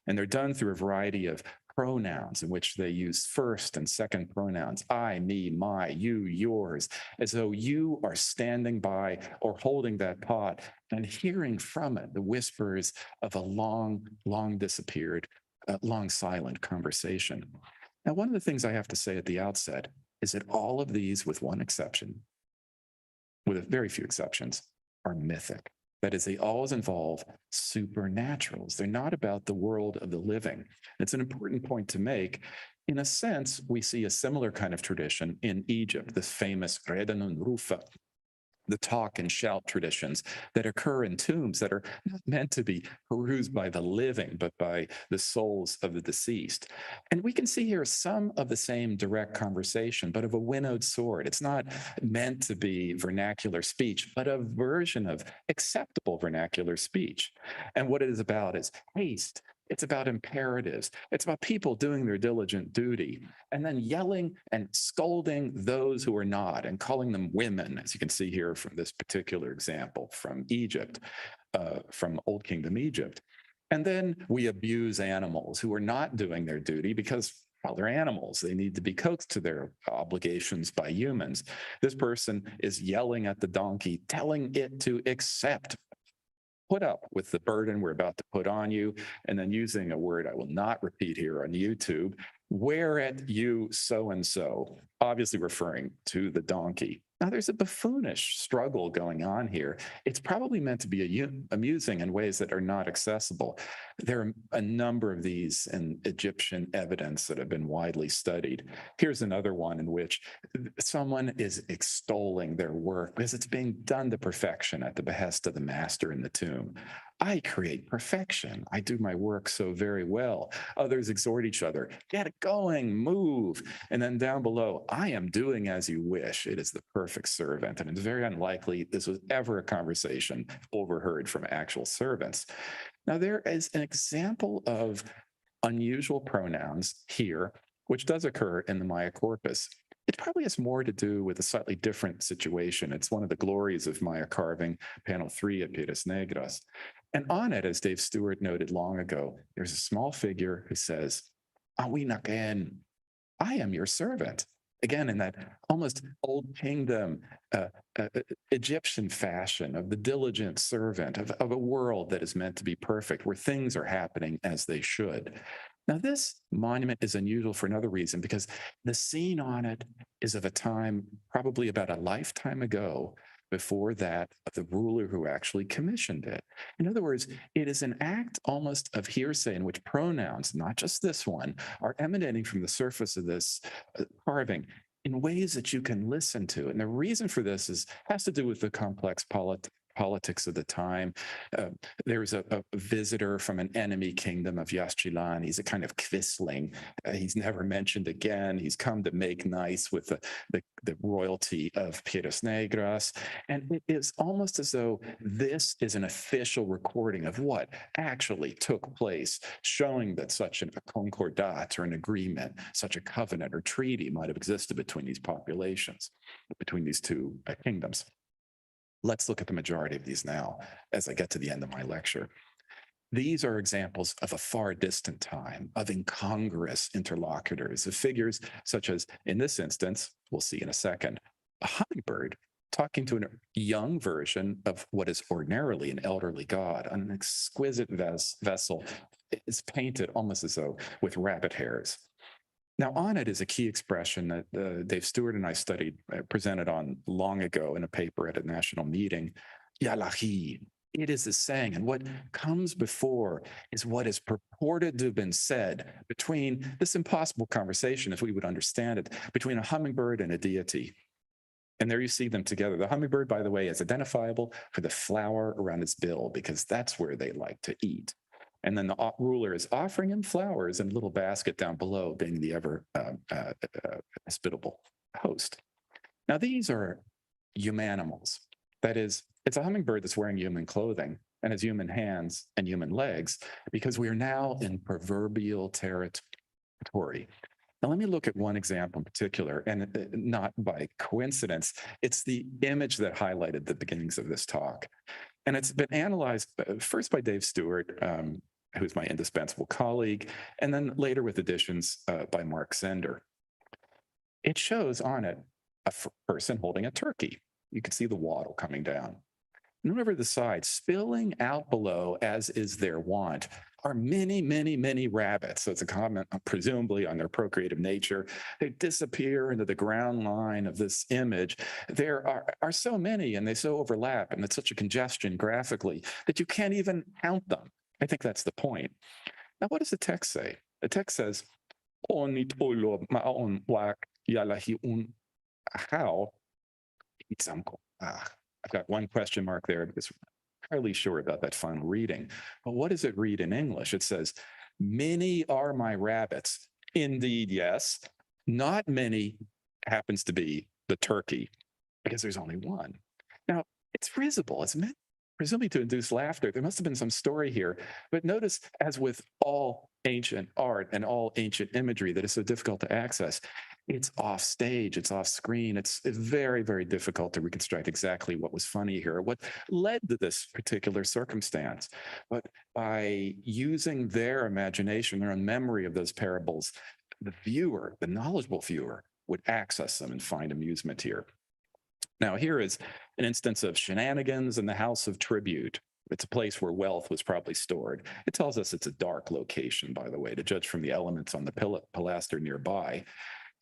And they're done through a variety of pronouns in which they use first and second pronouns, I, me, my, you, yours, as though you are standing by or holding that pot and hearing from it the whispers of a long, long disappeared, long silent conversation. Now, one of the things I have to say at the outset is that all of these, with one exception, with very few exceptions, are mythic. That is, they always involve supernaturals. They're not about the world of the living. It's an important point to make. In a sense, we see a similar kind of tradition in Egypt, this famous Redanun Rufa, the talk and shout traditions that occur in tombs that are not meant to be perused by the living, but by the souls of the deceased. And we can see here some of the same direct conversation, but of a winnowed sort. It's not meant to be vernacular speech, but a version of acceptable vernacular speech. And what it is about is haste. It's about imperatives. It's about people doing their diligent duty and then yelling and scolding those who are not and calling them women, as you can see here from this particular example from Egypt, from Old Kingdom Egypt. And then we abuse animals who are not doing their duty because, well, they're animals. They need to be coaxed to their obligations by humans. This person is yelling at the donkey, telling it to accept, put up with the burden we're about to put on you, and then using a word I will not repeat here on YouTube, whereat you so-and-so, obviously referring to the donkey. Now, there's a buffoonish struggle going on here. It's probably meant to be amusing in ways that are not accessible. There are a number of these in Egyptian evidence that have been widely studied. Here's another one in which someone is extolling their work because it's being done to perfection at the behest of the master in the tomb. I create perfection. I do my work so very well. Others exhort each other, get it going, move. And then down below, I am doing as you wish. It is the perfect servant. And it's very unlikely this was ever a conversation overheard from actual servants. Now, there is an example of unusual pronouns here, which does occur in the Maya corpus. It probably has more to do with a slightly different situation. It's one of the glories of Maya carving, panel 3 at Piedras Negras. And on it, as Dave Stewart noted long ago, there's a small figure who says, awinaken, I am your servant. Again, in that almost old kingdom Egyptian fashion of the diligent servant of a world that is meant to be perfect, where things are happening as they should. Now, this monument is unusual for another reason, because the scene on it is of a time probably about a lifetime ago, before that of the ruler who actually commissioned it. In other words, it is an act almost of hearsay in which pronouns, not just this one, are emanating from the surface of this carving in ways that you can listen to. And the reason for this has to do with the complex politics of the time. There's a visitor from an enemy kingdom of Yaxchilan. He's a kind of quisling. He's never mentioned again. He's come to make nice with the royalty of Piedras Negras. And it is almost as though this is an official recording of what actually took place, showing that such a concordat or an agreement, such a covenant or treaty might have existed between these populations, between these two kingdoms. Let's look at the majority of these now as I get to the end of my lecture. These are examples of a far distant time, of incongruous interlocutors, of figures such as, in this instance, we'll see in a second, a hummingbird talking to a young version of what is ordinarily an elderly god. An exquisite vessel is painted almost as though with rabbit hairs. Now, on it is a key expression that Dave Stewart and I presented on long ago in a paper at a national meeting, Yalahi. It is a saying, and what comes before is what is purported to have been said between this impossible conversation, if we would understand it, between a hummingbird and a deity. And there you see them together. The hummingbird, by the way, is identifiable for the flower around its bill, because that's where they like to eat. And then the ruler is offering him flowers in a little basket down below, being the ever hospitable host. Now, these are humanimals. That is, it's a hummingbird that's wearing human clothing and has human hands and human legs, because we are now in proverbial territory. Now, let me look at one example in particular, and not by coincidence, it's the image that highlighted the beginnings of this talk. And it's been analyzed first by Dave Stewart, who's my indispensable colleague, and then later with additions by Mark Zender. It shows on it a person holding a turkey. You can see the wattle coming down. And over the side, spilling out below, as is their wont, are many, many, many rabbits. So it's a comment, presumably, on their procreative nature. They disappear into the ground line of this image. There are so many, and they so overlap, and it's such a congestion graphically that you can't even count them. I think that's the point. Now, what does the text say? The text says, I've got one question mark there because I'm fairly sure about that final reading. But what does it read in English? It says, many are my rabbits. Indeed, yes. Not many happens to be the turkey, because there's only one. Now, it's risible. It's meant presumably to induce laughter. There must have been some story here. But notice, as with all ancient art and all ancient imagery that is so difficult to access, it's off stage, it's off screen. It's very, very difficult to reconstruct exactly what was funny here, what led to this particular circumstance. But by using their imagination, their own memory of those parables, the viewer, the knowledgeable viewer, would access them and find amusement here. Now, here is an instance of shenanigans in the House of Tribute. It's a place where wealth was probably stored. It tells us it's a dark location, by the way, to judge from the elements on the pilaster nearby.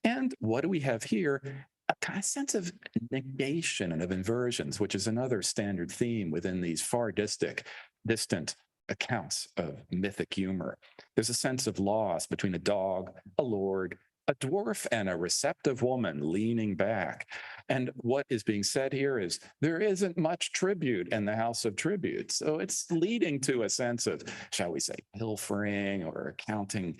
And what do we have here? A kind of sense of negation and of inversions, which is another standard theme within these far distant accounts of mythic humor. There's a sense of loss between a dog, a lord, a dwarf, and a receptive woman leaning back. And what is being said here is there isn't much tribute in the House of Tribute. So it's leading to a sense of, shall we say, pilfering or accounting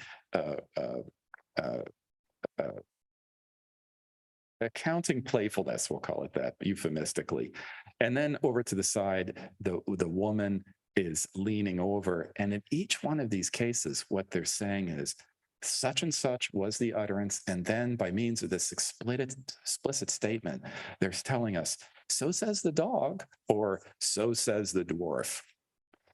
playfulness, we'll call it that euphemistically. And then over to the side, the woman is leaning over. And in each one of these cases, what they're saying is, such and such was the utterance. And then by means of this explicit statement, they're telling us, so says the dog, or so says the dwarf.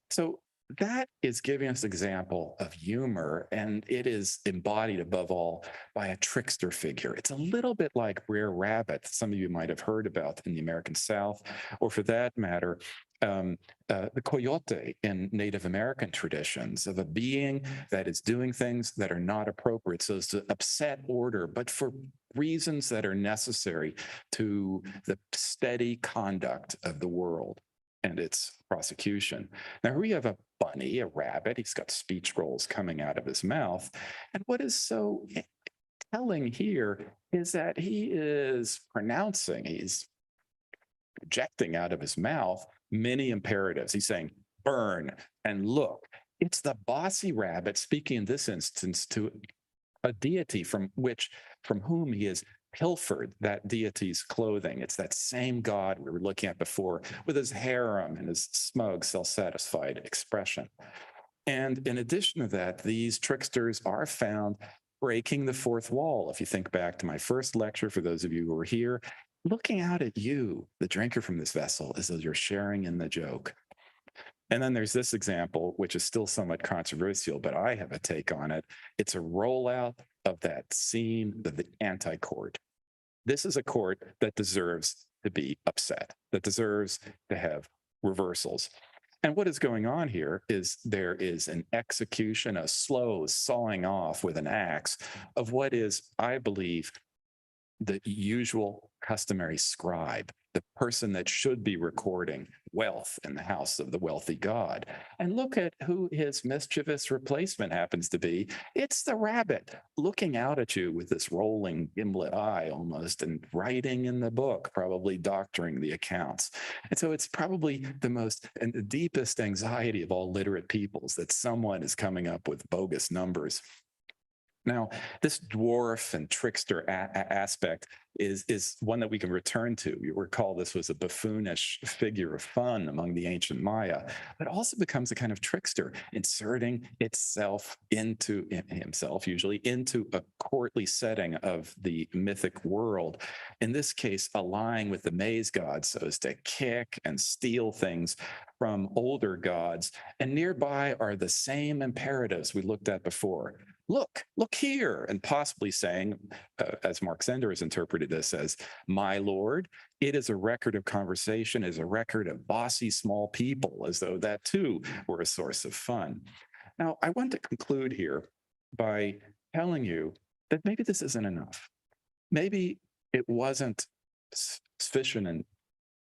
So that is giving us an example of humor, and it is embodied above all by a trickster figure. It's a little bit like Brer Rabbit, some of you might have heard about in the American South, or for that matter, the coyote in Native American traditions of a being that is doing things that are not appropriate so as to upset order, but for reasons that are necessary to the steady conduct of the world and its prosecution. Now, we have a bunny, a rabbit. He's got speech rolls coming out of his mouth. And what is so telling here is that he is pronouncing, he's projecting out of his mouth many imperatives. He's saying, burn and look. It's the bossy rabbit speaking in this instance to a deity from whom he has pilfered that deity's clothing. It's that same God we were looking at before with his harem and his smug, self-satisfied expression. And in addition to that, these tricksters are found breaking the fourth wall. If you think back to my first lecture, for those of you who were here, looking out at you, the drinker from this vessel, as though you're sharing in the joke. And then there's this example, which is still somewhat controversial, but I have a take on it. It's a rollout of that scene of the anti-court. This is a court that deserves to be upset, that deserves to have reversals. And what is going on here is there is an execution, a slow sawing off with an axe of what is, I believe, the usual customary scribe, the person that should be recording wealth in the house of the wealthy god. And look at who his mischievous replacement happens to be. It's the rabbit looking out at you with this rolling gimlet eye almost and writing in the book, probably doctoring the accounts. And so it's probably the most and the deepest anxiety of all literate peoples that someone is coming up with bogus numbers. Now, this dwarf and trickster aspect is one that we can return to. You recall this was a buffoonish figure of fun among the ancient Maya, but also becomes a kind of trickster, inserting itself into himself, usually into a courtly setting of the mythic world. In this case, allying with the maize god so as to kick and steal things from older gods. And nearby are the same imperatives we looked at before. Look here, and possibly saying, as Mark Zender has interpreted this as, my lord, it is a record of conversation, is a record of bossy small people, as though that too were a source of fun. Now, I want to conclude here by telling you that maybe this isn't enough. Maybe it wasn't sufficient and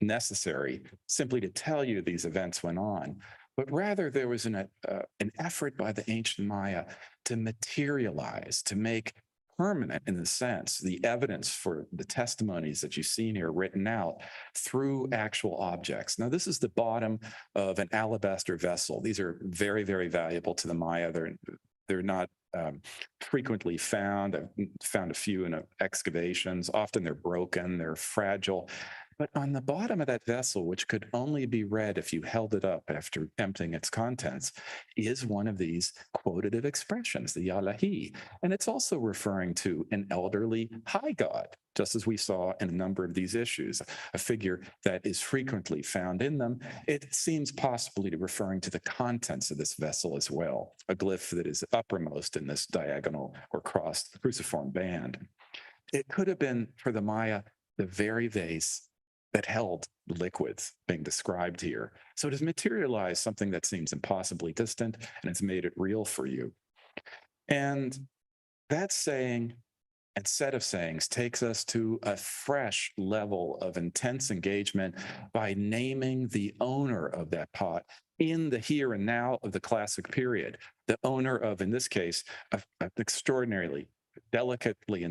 necessary simply to tell you these events went on, but rather there was an effort by the ancient Maya to materialize, to make permanent, in a sense, the evidence for the testimonies that you've seen here written out through actual objects. Now, this is the bottom of an alabaster vessel. These are very, very valuable to the Maya. They're not frequently found. I've found a few in excavations. Often they're broken, they're fragile. But on the bottom of that vessel, which could only be read if you held it up after emptying its contents, is one of these quotative expressions, the Yalahi. And it's also referring to an elderly high god, just as we saw in a number of these issues, a figure that is frequently found in them. It seems possibly to referring to the contents of this vessel as well, a glyph that is uppermost in this diagonal or crossed cruciform band. It could have been, for the Maya, the very vase that held liquids being described here. So it has materialized something that seems impossibly distant, and it's made it real for you. And that saying and set of sayings takes us to a fresh level of intense engagement by naming the owner of that pot in the here and now of the classic period, the owner of, in this case, an extraordinarily delicately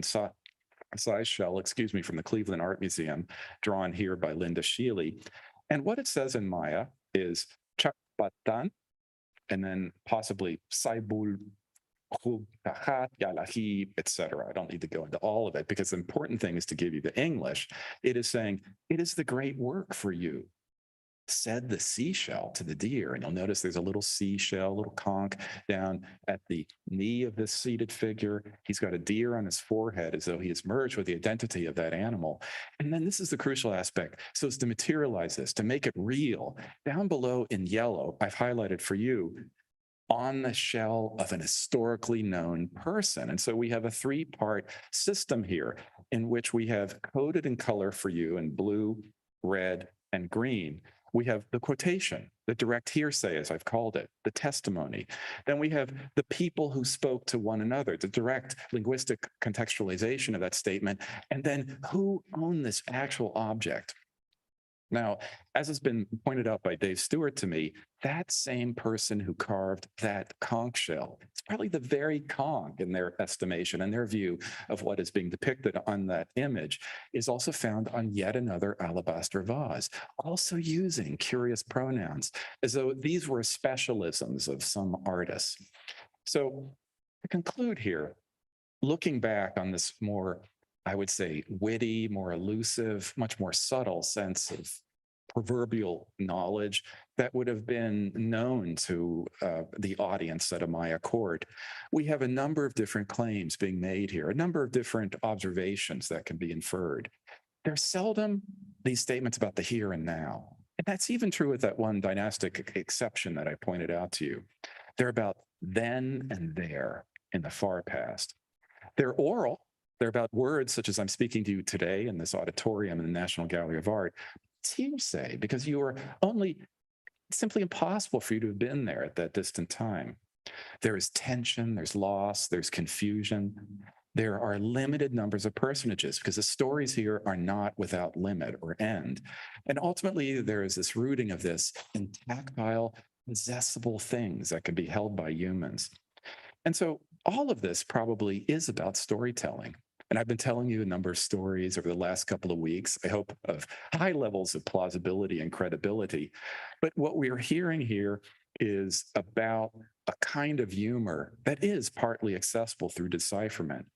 size shell, from the Cleveland Art Museum, drawn here by Linda Sheely. And what it says in Maya is Chakpatan, and then possibly Saibul, Yalahi, etc. I don't need to go into all of it because the important thing is to give you the English. It is saying, it is the great work for you. said the seashell to the deer. And you'll notice there's a little seashell, a little conch down at the knee of this seated figure. He's got a deer on his forehead as though he has merged with the identity of that animal. And then this is the crucial aspect. So as to materialize this, to make it real, down below in yellow, I've highlighted for you on the shell of an historically known person. And so we have a three-part system here in which we have coded in color for you in blue, red, and green. We have the quotation, the direct hearsay, as I've called it, the testimony. Then we have the people who spoke to one another, the direct linguistic contextualization of that statement, and then who owned this actual object. Now, as has been pointed out by Dave Stewart to me, that same person who carved that conch shell, it's probably the very conch in their estimation and their view of what is being depicted on that image, is also found on yet another alabaster vase, also using curious pronouns, as though these were specialisms of some artists. So to conclude here, looking back on this more, I would say, witty, more elusive, much more subtle sense of proverbial knowledge that would have been known to the audience at a Maya court, we have a number of different claims being made here, a number of different observations that can be inferred. There's seldom these statements about the here and now. And that's even true with that one dynastic exception that I pointed out to you. They're about then and there in the far past. They're oral. They're about words such as I'm speaking to you today in this auditorium in the National Gallery of Art. It's hearsay because you are only, it's simply impossible for you to have been there at that distant time. There is tension, there's loss, there's confusion. There are limited numbers of personages because the stories here are not without limit or end. And ultimately, there is this rooting of this in tactile, possessible things that can be held by humans. And so all of this probably is about storytelling. And I've been telling you a number of stories over the last couple of weeks, I hope of high levels of plausibility and credibility. But what we're hearing here is about a kind of humor that is partly accessible through decipherment.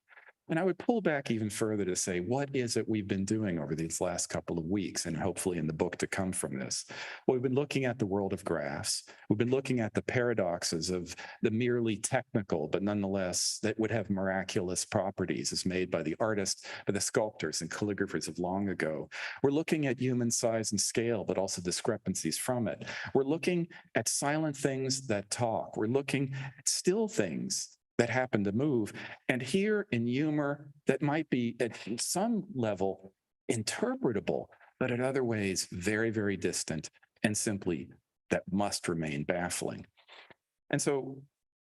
And I would pull back even further to say, what is it we've been doing over these last couple of weeks, and hopefully in the book to come from this? Well, we've been looking at the world of graphs. We've been looking at the paradoxes of the merely technical, but nonetheless that would have miraculous properties as made by the artists, by the sculptors and calligraphers of long ago. We're looking at human size and scale, but also discrepancies from it. We're looking at silent things that talk. We're looking at still things that happen to move, and here in humor that might be at some level interpretable, but in other ways very, very distant and simply that must remain baffling. And so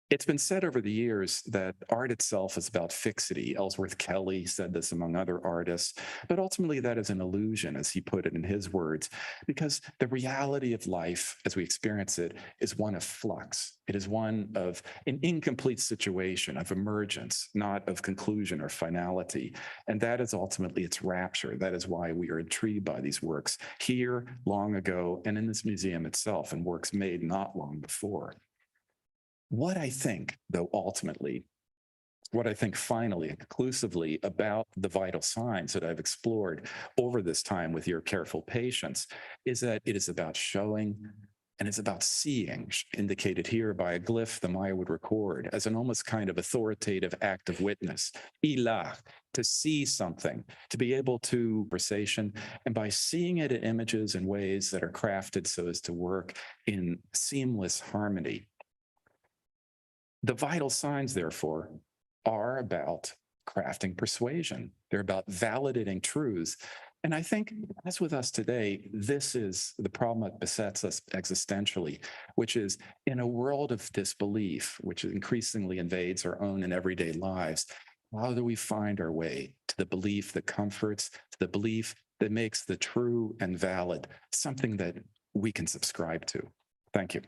it's been said over the years that art itself is about fixity. Ellsworth Kelly said this among other artists, but ultimately that is an illusion, as he put it in his words, because the reality of life as we experience it is one of flux. It is one of an incomplete situation, of emergence, not of conclusion or finality. And that is ultimately its rapture. That is why we are intrigued by these works here long ago and in this museum itself, and works made not long before. What I think, though, ultimately, what I think finally and conclusively about the vital signs that I've explored over this time with your careful patience is that it is about showing and it's about seeing, indicated here by a glyph the Maya would record as an almost kind of authoritative act of witness, ilah, to see something, to be able to conversation, and by seeing it in images in ways that are crafted so as to work in seamless harmony. The vital signs, therefore, are about crafting persuasion. They're about validating truths. And I think, as with us today, this is the problem that besets us existentially, which is in a world of disbelief, which increasingly invades our own and everyday lives, how do we find our way to the belief that comforts, to the belief that makes the true and valid something that we can subscribe to? Thank you.